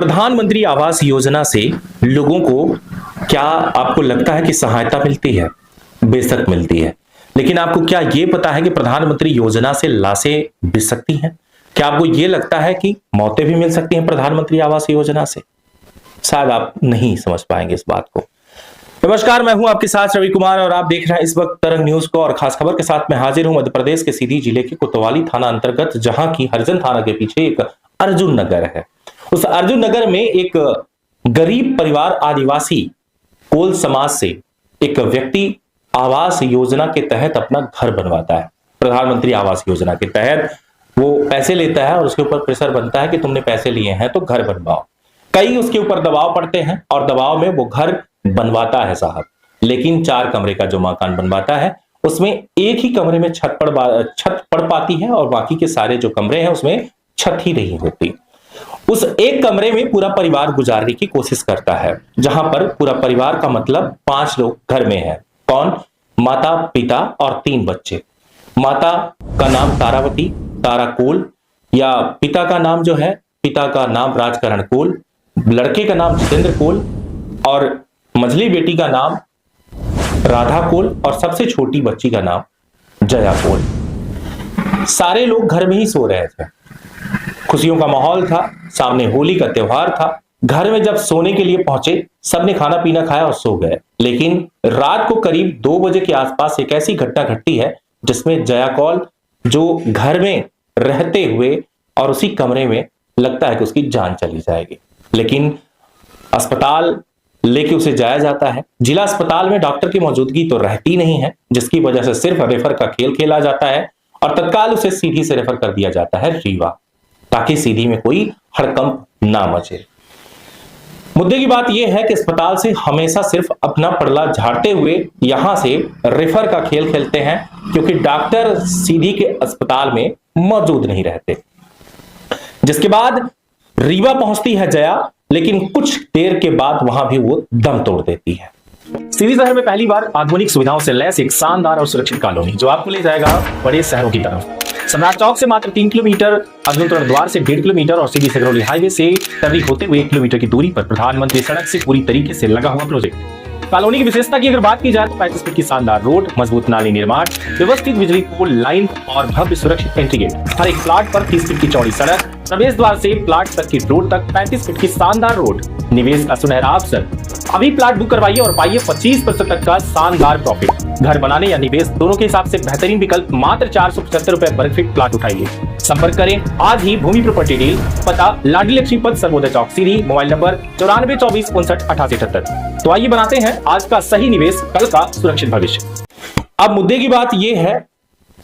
प्रधानमंत्री आवास योजना से लोगों को क्या आपको लगता है कि सहायता मिलती है? बेशक मिलती है, लेकिन आपको क्या यह पता है कि प्रधानमंत्री योजना से लाशें बिक सकती हैं? क्या आपको यह लगता है कि मौतें भी मिल सकती हैं प्रधानमंत्री आवास योजना से? शायद आप नहीं समझ पाएंगे इस बात को। नमस्कार, मैं हूं आपके साथ रवि कुमार और आप देख रहे हैं इस वक्त तरंग न्यूज को। और खास खबर के साथ मैं हाजिर हूं मध्य प्रदेश के सीधी जिले के कोतवाली थाना अंतर्गत, जहां की हरिजन थाना के पीछे एक अर्जुन नगर है। उस अर्जुन नगर में एक गरीब परिवार आदिवासी कोल समाज से एक व्यक्ति आवास योजना के तहत अपना घर बनवाता है। प्रधानमंत्री आवास योजना के तहत वो पैसे लेता है और उसके ऊपर प्रेशर बनता है कि तुमने पैसे लिए हैं तो घर बनवाओ। कई उसके ऊपर दबाव पड़ते हैं और दबाव में वो घर बनवाता है साहब। लेकिन 4 कमरे का जो मकान बनवाता है उसमें एक ही कमरे में छत पड़ पाती है और बाकी के सारे जो कमरे हैं उसमें छत ही नहीं होती। उस एक कमरे में पूरा परिवार गुजारने की कोशिश करता है, जहां पर पूरा परिवार का मतलब 5 लोग घर में है। कौन? माता, पिता और 3 बच्चे। माता का नाम तारावती, तारा कोल, या पिता का नाम जो है, पिता का नाम राजकरण कोल, लड़के का नाम जितेंद्र कोल और मझली बेटी का नाम राधा कोल और सबसे छोटी बच्ची का नाम जया कोल। सारे लोग घर में ही सो रहे थे। खुशियों का माहौल था, सामने होली का त्योहार था। घर में जब सोने के लिए पहुंचे, सबने खाना पीना खाया और सो गए। लेकिन रात को करीब 2 बजे के आसपास एक ऐसी घटना घटती है जिसमें जया कौल, जो घर में रहते हुए और उसी कमरे में, लगता है कि उसकी जान चली जाएगी। लेकिन अस्पताल लेके उसे जाया जाता है। जिला अस्पताल में डॉक्टर की मौजूदगी तो रहती नहीं है, जिसकी वजह से सिर्फ रेफर का खेल खेला जाता है और तत्काल उसे सीधी से रेफर कर दिया जाता है रीवा, ताकि सीधी में कोई हड़कंप ना मचे। मुद्दे की बात यह है कि अस्पताल से हमेशा सिर्फ अपना पड़ला झाड़ते हुए यहां से रेफर का खेल खेलते हैं, क्योंकि डॉक्टर सीधी के अस्पताल में मौजूद नहीं रहते। जिसके बाद रीवा पहुंचती है जया, लेकिन कुछ देर के बाद वहां भी वो दम तोड़ देती है। सीधी शहर में पहली बार आधुनिक सुविधाओं से लैस एक शानदार और सुरक्षित कॉलोनी, जो आपको ले जाएगा बड़े शहरों की तरफ। सम्राट चौक से मात्र 3 किलोमीटर, अर्जुन तोरण द्वार से 1.5 किलोमीटर और सीधी सिगरौली हाईवे से टर्री होते हुए 1 किलोमीटर की दूरी पर प्रधानमंत्री सड़क से पूरी तरीके से लगा हुआ प्रोजेक्ट। कॉलोनी की विशेषता की अगर बात की जाए तो 35 फीट की शानदार रोड, मजबूत नाली निर्माण, व्यवस्थित बिजली पोल लाइन और भव्य सुरक्षित एंट्री गेट। हर एक प्लाट पर 30 फीट की चौड़ी सड़क, प्रवेश द्वार से प्लाट तक की रोड तक 35 फीट की शानदार रोड। निवेश का सुनहरा अवसर। अभी प्लाट बुक करवाइए और पाइए 25% तक का शानदार प्रॉफिट। घर बनाने या निवेश दोनों के हिसाब से बेहतरीन विकल्प। मात्र 475 रुपए वर्ग फीट प्लाट उठाइए। संपर्क करें आज ही भूमि प्रॉपर्टी डील। पता लाडली लक्ष्मी पथ, सर्वोदय चौक, सीधी। Mobile number 9424598878। तो आइए बनाते हैं आज का सही निवेश, कल का सुरक्षित भविष्य। अब मुद्दे की बात यह है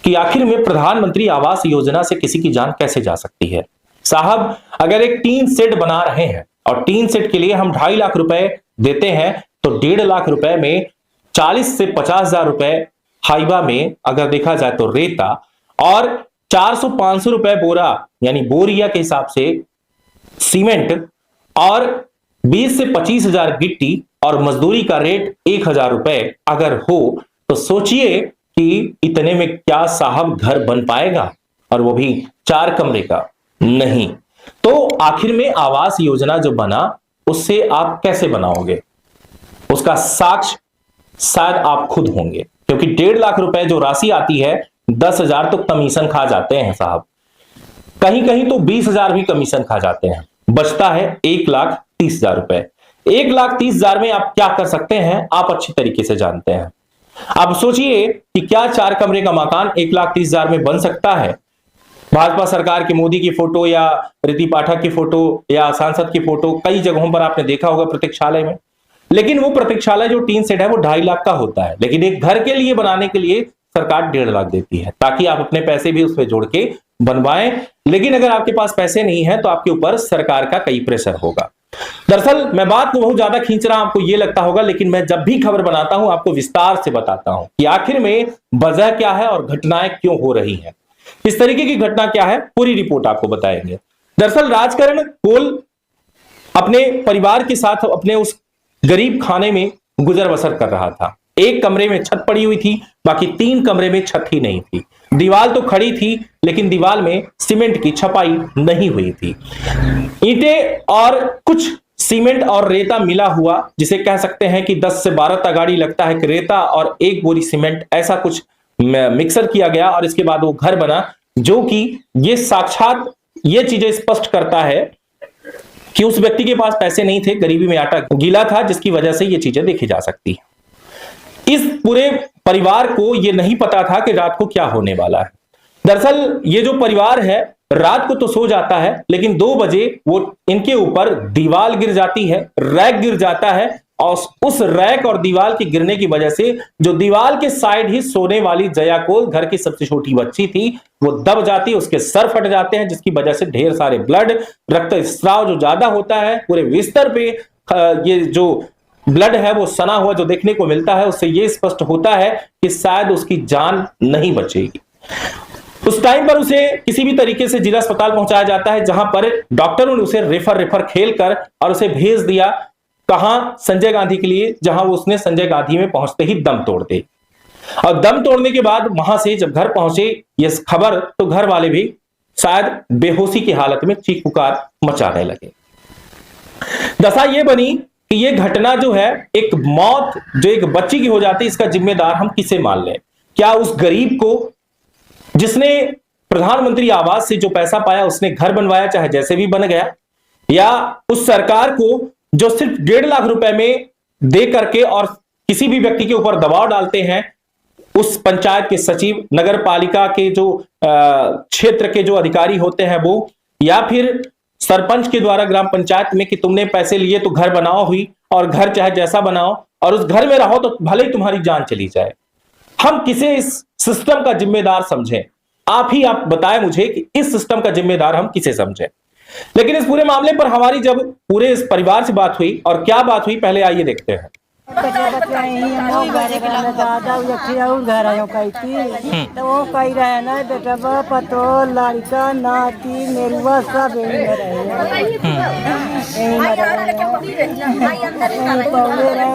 कि आखिर में प्रधानमंत्री आवास योजना से किसी की जान कैसे जा सकती है। साहब, अगर एक टीन शेड बना रहे हैं और टीन शेड के लिए हम 2.5 लाख रुपए देते हैं, तो 1.5 लाख रुपए में 40 से 50 हजार रुपए हाइवा में अगर देखा जाए तो रेता, और 400-500 रुपए बोरा यानी बोरिया के हिसाब से सीमेंट, और 20 से 25 हजार गिट्टी, और मजदूरी का रेट 1,000 रुपए अगर हो, तो सोचिए कि इतने में क्या साहब घर बन पाएगा, और वो भी 4 कमरे का नहीं। तो आखिर में आवास योजना जो बना, उससे आप कैसे बनाओगे, उसका साक्ष्य शायद आप खुद होंगे। क्योंकि 1.5 लाख रुपए जो राशि आती है, 10,000 तो कमीशन खा जाते हैं साहब, कहीं कहीं तो 20,000 भी कमीशन खा जाते हैं। बचता है 1,30,000 रुपए। 1,30,000 में आप क्या कर सकते हैं, आप अच्छी तरीके से जानते हैं। आप सोचिए कि क्या 4 कमरे का मकान 1,30,000 में बन सकता है। भाजपा सरकार की मोदी की फोटो या रीति पाठक की फोटो या सांसद की फोटो कई जगहों पर आपने देखा होगा प्रतीक्षालय में, लेकिन वो प्रतीक्षालय जो टीन सेट है वो 2.5 लाख का होता है। लेकिन एक घर के लिए बनाने के लिए सरकार 1.5 लाख देती है, ताकि आप अपने पैसे भी उसमें जोड़ के बनवाएं। लेकिन अगर आपके पास पैसे नहीं है तो आपके ऊपर सरकार का कई प्रेशर होगा। दरअसल मैं बात को बहुत ज्यादा खींच रहा हूं, आपको ये लगता होगा, लेकिन मैं जब भी खबर बनाता हूं आपको विस्तार से बताता हूं कि आखिर में वजह क्या है और घटनाएं क्यों हो रही हैं। इस तरीके की घटना क्या है, पूरी रिपोर्ट आपको बताएंगे। दरअसल राजकरण कोल अपने परिवार के साथ अपने उस गरीब खाने में गुजर बसर कर रहा था। एक कमरे में छत पड़ी हुई थी, बाकी 3 कमरे में छत ही नहीं थी। दीवार तो खड़ी थी लेकिन दीवार में सीमेंट की छपाई नहीं हुई थी। ईंटें और कुछ सीमेंट और रेता मिला हुआ, जिसे कह सकते हैं कि 10 से 12 तगाड़ी लगता है कि रेता और 1 बोरी सीमेंट, ऐसा कुछ मिक्सर किया गया और इसके बाद वो घर बना, जो कि ये साक्षात ये चीजें स्पष्ट करता है कि उस व्यक्ति के पास पैसे नहीं थे, गरीबी में आटा गीला था, जिसकी वजह से ये चीजें देखी जा सकती है। इस पूरे परिवार को ये नहीं पता था कि रात को क्या होने वाला है। दरअसल ये जो परिवार है रात को तो सो जाता है, लेकिन 2 बजे वो इनके ऊपर दीवार गिर जाती है, रैक गिर जाता है और उस रैक और दीवार के गिरने की वजह से जो दीवार के साइड ही सोने वाली जया कोल, घर की सबसे छोटी बच्ची थी, वो दब जाती है, उसके सर फट जाते हैं, जिसकी वजह से ढेर सारे ब्लड, रक्त स्राव जो ज्यादा होता है पूरे बिस्तर पे, ये जो ब्लड है वो सना हुआ जो देखने को मिलता है, उससे ये स्पष्ट होता है कि शायद उसकी जान नहीं बचेगी। उस टाइम पर उसे किसी भी तरीके से जिला अस्पताल पहुंचाया जाता है, जहां पर डॉक्टरों ने उसे रेफर खेलकर और उसे भेज दिया कहां, संजय गांधी के लिए, जहां उसने संजय गांधी में पहुंचते ही दम तोड़ दी। और दम तोड़ने के बाद वहां से जब घर पहुंचे ये खबर, तो घर वाले भी शायद बेहोशी की हालत में चीख पुकार मचाने लगे। दशा ये बनी कि ये घटना जो है, एक मौत जो एक बच्ची की हो जाती है, इसका जिम्मेदार हम किसे मान लें? क्या उस गरीब को जिसने प्रधानमंत्री आवास से जो पैसा पाया उसने घर बनवाया, चाहे जैसे भी बन गया, या उस सरकार को जो सिर्फ 1.5 लाख रुपए में दे करके और किसी भी व्यक्ति के ऊपर दबाव डालते हैं, उस पंचायत के सचिव, नगर पालिका के जो क्षेत्र के जो अधिकारी होते हैं वो, या फिर सरपंच के द्वारा ग्राम पंचायत में कि तुमने पैसे लिए तो घर बनाओ हुई, और घर चाहे जैसा बनाओ और उस घर में रहो तो भले ही तुम्हारी जान चली जाए। हम किसे इस सिस्टम का जिम्मेदार समझें? आप बताएं मुझे कि इस सिस्टम का जिम्मेदार हम किसे समझें। लेकिन इस पूरे मामले पर हमारी जब पूरे इस परिवार से बात हुई, और क्या बात हुई पहले आइए देखते हैं। तो वो कही रहे ना बेटा पतो लड़का नाती मेरुआ सब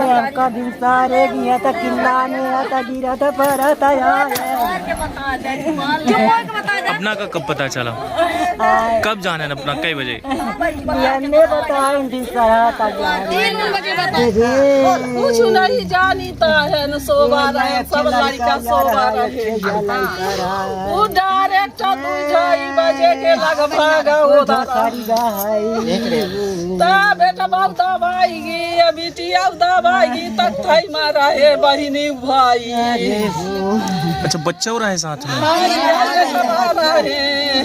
हमका भिसारे गया था किला में था गिरा था परत अपना का कब पता चला? कब जाना है अपना? कई बजे? बताए कुछ नहीं जानता है न सोवा रहे सब लड़का सोवा रहे वो डायरेक्ट 2 बजे के लगभग ता बेटा बाप दबाएगी बिटिया दबाएगी तक थई मारा है बहिनी भाई। अच्छा बच्चा हो रहा है साथ में?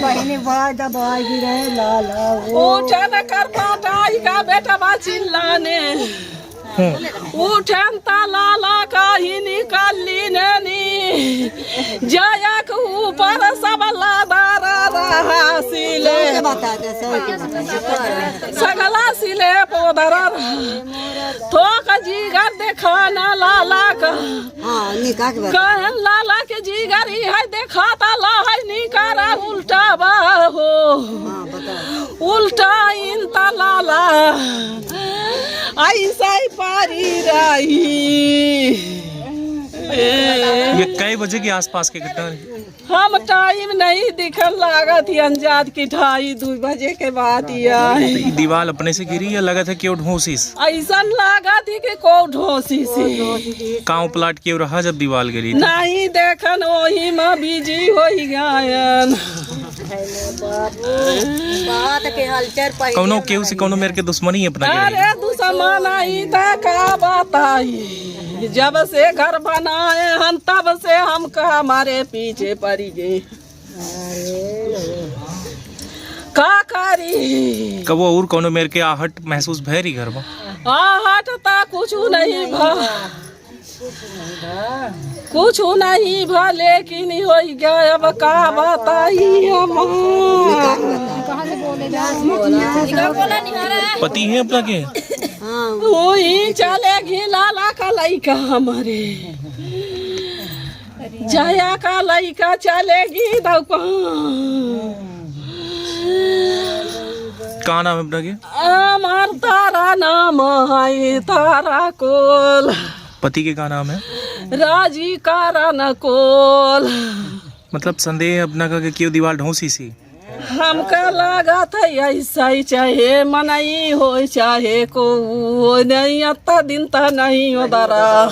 बहिनी भाई दबाएगी रहे लाला उठा न कर पाटाई का बेटा बा चिल्लाने उठन लाला कहीं निकाली नैनी जया के ऊपर सब लादारा रहा सिले सगला सिले पोदरा तो का जीगर देखाना लाला का कहन लाला के जीगर ही है देखाता ला है निकारा उल्टा बाहो उल्टा इनता लाला ऐसा ही पारी रही। ये कई बजे के आसपास के घटना है? हम टाइम नहीं दिखन लगा थी अंजाद की 2:30 बजे के बाद तो दीवार अपने से गिरी या लगा था कि ढोसिस? ऐसा लगा थी कि को ढोसी से कांव प्लाट के रहा जब दीवार गिरी नहीं देखन वही में बिजी हो गायन कौनो केहू से कौनो मेरे के दुश्मनी है अपना? अरे दुश्मन आई था का बताई, जब से घर बनाए हम तब से हम हमारे पीछे पड़ी गए का करी। कब और कौनो मेरे के आहट महसूस भैरी घर में? आहट ता कुछ नहीं भा कुछ नहीं भा लेकिन हो गया अब का बताई हम। पति है अपना के? वही चलेगी लाला का लड़का हमारे जया का लड़का चलेगी का नाम है अपना के? हमार तारा नाम है तारा कोल। पति के का नाम है? राजी कारा न कोल। मतलब संदेह अपना का कि क्यों दीवार ढोसी सी हमका लागत है ऐसा ही, चाहे मनई हो चाहे को नहीं, अत्ता दिन ता नहीं उधरा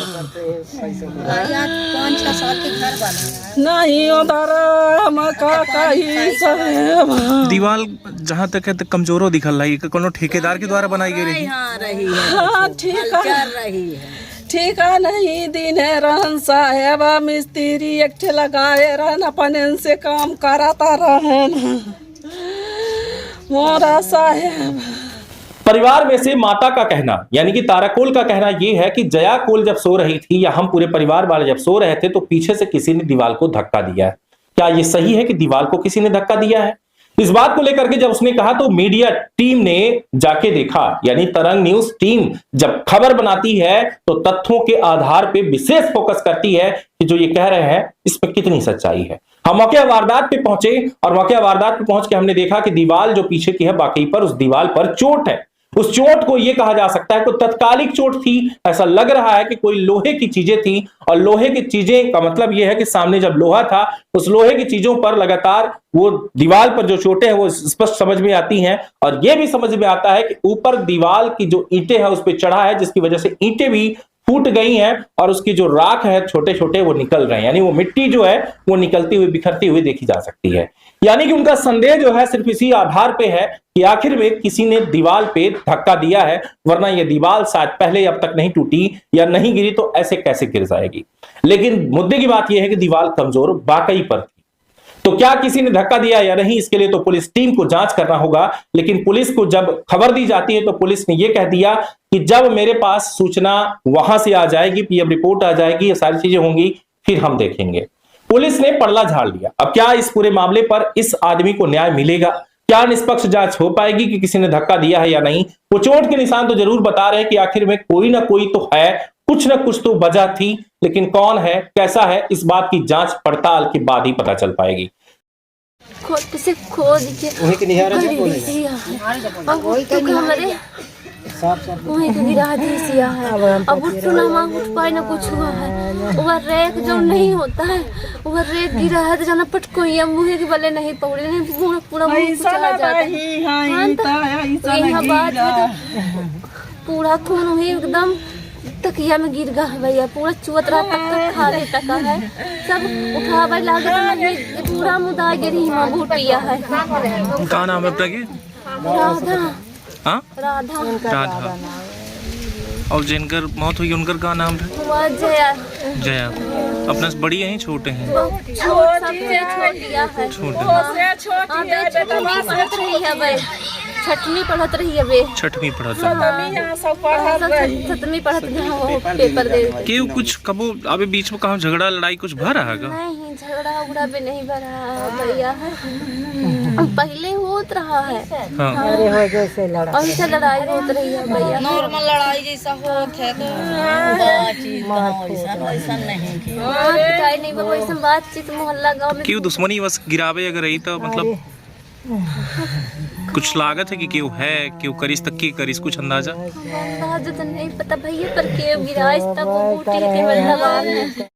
नहीं उधरा मका कही सब। दीवार जहाँ तक है तो कमजोरो दिखल रही है, कोनो ठेकेदार के द्वारा बनाई गई रही। हाँ ठीक है, ठीक है नहीं दिन है रहन साहेब मिस्त्री एक ठे लगाए रहन अपन से काम कराता रहन मोरा साहेब। परिवार में से माता का कहना यानी कि तारा कोल का कहना यह है कि जया कोल जब सो रही थी या हम पूरे परिवार वाले जब सो रहे थे तो पीछे से किसी ने दीवार को धक्का दिया है। क्या यह सही है कि दीवार को किसी ने धक्का दिया है? इस बात को लेकर के जब उसने कहा तो मीडिया टीम ने जाके देखा, यानी तरंग न्यूज टीम जब खबर बनाती है तो तथ्यों के आधार पे विशेष फोकस करती है कि जो ये कह रहे हैं इसमें कितनी सच्चाई है। हम मौके वारदात पे पहुंचे और मौके वारदात पे पहुंच के हमने देखा कि दीवार जो पीछे की है बाकी पर उस दीवार पर चोट है। उस चोट को यह कहा जा सकता है कि तत्कालिक चोट थी। ऐसा लग रहा है कि कोई लोहे की चीजें थी और लोहे की चीजें का मतलब यह है कि सामने जब लोहा था उस लोहे की चीजों पर लगातार वो दीवार पर जो चोटें हैं वो स्पष्ट समझ में आती हैं। और यह भी समझ में आता है कि ऊपर दीवार की जो ईंटें हैं उस पर चढ़ा है जिसकी वजह से ईंटें भी फूट गई हैं और उसकी जो राख है छोटे छोटे वो निकल रहे हैं, यानी वो मिट्टी जो है वो निकलती हुई बिखरती हुई देखी जा सकती है। यानी कि उनका संदेह जो है सिर्फ इसी आधार पे है कि आखिर में किसी ने दीवार पे धक्का दिया है, वरना ये दीवार शायद पहले अब तक नहीं टूटी या नहीं गिरी तो ऐसे कैसे गिर जाएगी। लेकिन मुद्दे की बात यह है कि दीवार कमजोर वाकई पर थी। तो क्या किसी ने धक्का दिया या नहीं इसके लिए तो पुलिस टीम को जांच करना होगा। लेकिन पुलिस को जब खबर दी जाती है तो पुलिस ने यह कह दिया कि जब मेरे पास सूचना वहां से आ जाएगी, पीएम रिपोर्ट आ जाएगी, ये सारी चीजें होंगी, फिर हम देखेंगे। पुलिस ने पड़ला झाड़ लिया। अब क्या इस पूरे मामले पर इस आदमी को न्याय मिलेगा? क्या निष्पक्ष जांच हो पाएगी कि किसी ने धक्का दिया है या नहीं? वो चोट के निशान तो जरूर बता रहे हैं कि आखिर में कोई ना कोई तो है, कुछ ना कुछ तो वजह थी, लेकिन कौन है कैसा है इस बात की जांच पड़ताल के बाद ही पता चल पाएगी। खोद से खोद के वही के निहारा से बोले तो हमारे वही के गिरा दी सिया है। अब उठ ना मांग उठ पाए ना कुछ हुआ है। वो रेक जो नहीं होता है वो रेक गिरा है तो जाना पटको ये मुंह के बले नहीं पकड़े नहीं पूरा पूरा मुंह चला जाता है। यहाँ बात पूरा खून हुई एकदम तकिया में गिर गया भैया, पूरा चुअत रहा तक तक खाली टका है सब उठावे लागे नहीं पूरा मुदा गिरी मां भूटिया है। क्या नाम है आपका? राधा। हाँ राधा राधा। और जिनकर मौत हुई उनका क्या नाम है? जया। जया। अपना से बड़ी है छोटे हैं? सबसे छोटिया है। छठवीं पढ़त रही है बे। छठवीं पढ़त सतवीं पढ़त वो पेपर दे क्यों कुछ कबो अबे बीच में कहाँ झगड़ा लड़ाई कुछ भरा है? नहीं झगड़ा उगड़ा भी नहीं भरा भैया है, पहले होत रहा है। हाँ। जैसे लड़ा ऐसे लड़ाई होत रही है भैया, नॉर्मल लड़ाई जैसा होत है तो वैसा नहीं बाबा ऐसा बातचीत मोहल्ला गाँव में क्यों दुश्मनी बस गिरावे अगर रही तो मतलब कुछ लागत है कि क्यों है क्यों करिस तक की करिस कुछ अंदाजा? अंदाजा तो नहीं पता भैया पर क्यों गिराइस तब वो बूटी के लगा है।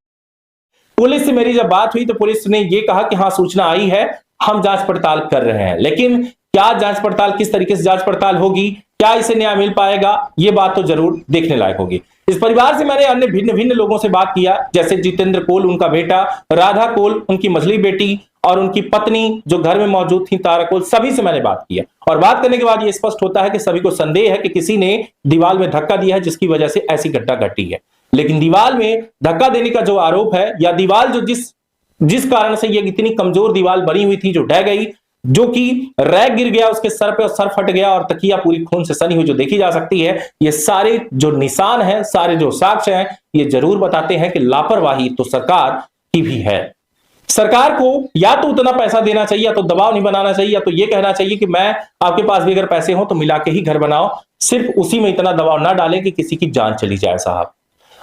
पुलिस से मेरी जब बात हुई तो पुलिस ने यह कहा कि हाँ सूचना आई है, हम जांच पड़ताल कर रहे हैं। लेकिन क्या जांच पड़ताल किस तरीके से जांच पड़ताल होगी, क्या इसे न्याय मिल पाएगा, ये बात तो जरूर देखने लायक होगी। इस परिवार से मैंने अन्य भिन्न भिन्न लोगों से बात किया, जैसे जितेंद्र कोल उनका बेटा, राधा कोल उनकी मझली बेटी और उनकी पत्नी जो घर में मौजूद थी तारा कोल, सभी से मैंने बात किया। और बात करने के बाद यह स्पष्ट होता है कि सभी को संदेह है कि किसी ने दीवार में धक्का दिया है जिसकी वजह से ऐसी घटना घटी है। लेकिन दीवार में धक्का देने का जो आरोप है या दीवार जो जिस कारण से ये इतनी कमजोर दीवार बनी हुई थी जो ढह गई, जो कि रैक गिर गया उसके सर पे और सर फट गया और तकिया पूरी खून से सनी हुई जो देखी जा सकती है, ये सारे जो निशान हैं, सारे जो साक्ष्य हैं, ये जरूर बताते हैं कि लापरवाही तो सरकार की भी है। सरकार को या तो उतना पैसा देना चाहिए या तो दबाव नहीं बनाना चाहिए या तो ये कहना चाहिए कि मैं आपके पास भी अगर पैसे हो तो मिला के ही घर बनाओ, सिर्फ उसी में इतना दबाव ना डालें कि किसी की जान चली जाए साहब।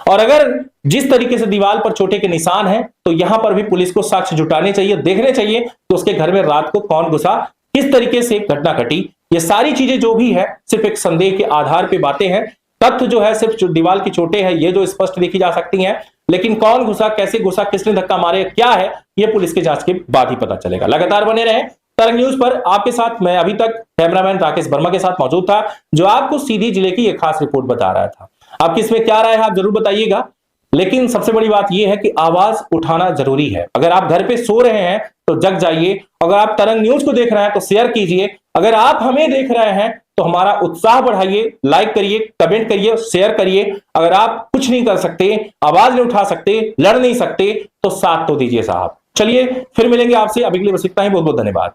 और अगर जिस तरीके से दीवार पर चोटे के निशान हैं तो यहां पर भी पुलिस को साक्ष्य जुटाने चाहिए, देखने चाहिए कि उसके घर में रात को कौन घुसा, किस तरीके से घटना घटी। ये सारी चीजें जो भी है सिर्फ एक संदेह के आधार पे बातें हैं। तथ्य जो है सिर्फ दीवार की चोटें हैं, ये जो स्पष्ट देखी जा सकती हैं, लेकिन कौन घुसा, कैसे घुसा, किसने धक्का मारे, क्या है, ये पुलिस की जांच के बाद ही पता चलेगा। लगातार बने रहे तरंग न्यूज पर। आपके साथ मैं अभी तक कैमरामैन राकेश वर्मा के साथ मौजूद था, जो आपको सीधी जिले की एक खास रिपोर्ट बता रहा था। आपकी इसमें क्या राय है आप जरूर बताइएगा, लेकिन सबसे बड़ी बात यह है कि आवाज उठाना जरूरी है। अगर आप घर पे सो रहे हैं तो जग जाइए, अगर आप तरंग न्यूज को देख रहे हैं तो शेयर कीजिए, अगर आप हमें देख रहे हैं तो हमारा उत्साह बढ़ाइए, लाइक करिए, कमेंट करिए, शेयर करिए। अगर आप कुछ नहीं कर सकते, आवाज नहीं उठा सकते, लड़ नहीं सकते, तो साथ तो दीजिए साहब। चलिए फिर मिलेंगे आपसे, अभी के लिए बस इतना ही। बहुत बहुत धन्यवाद।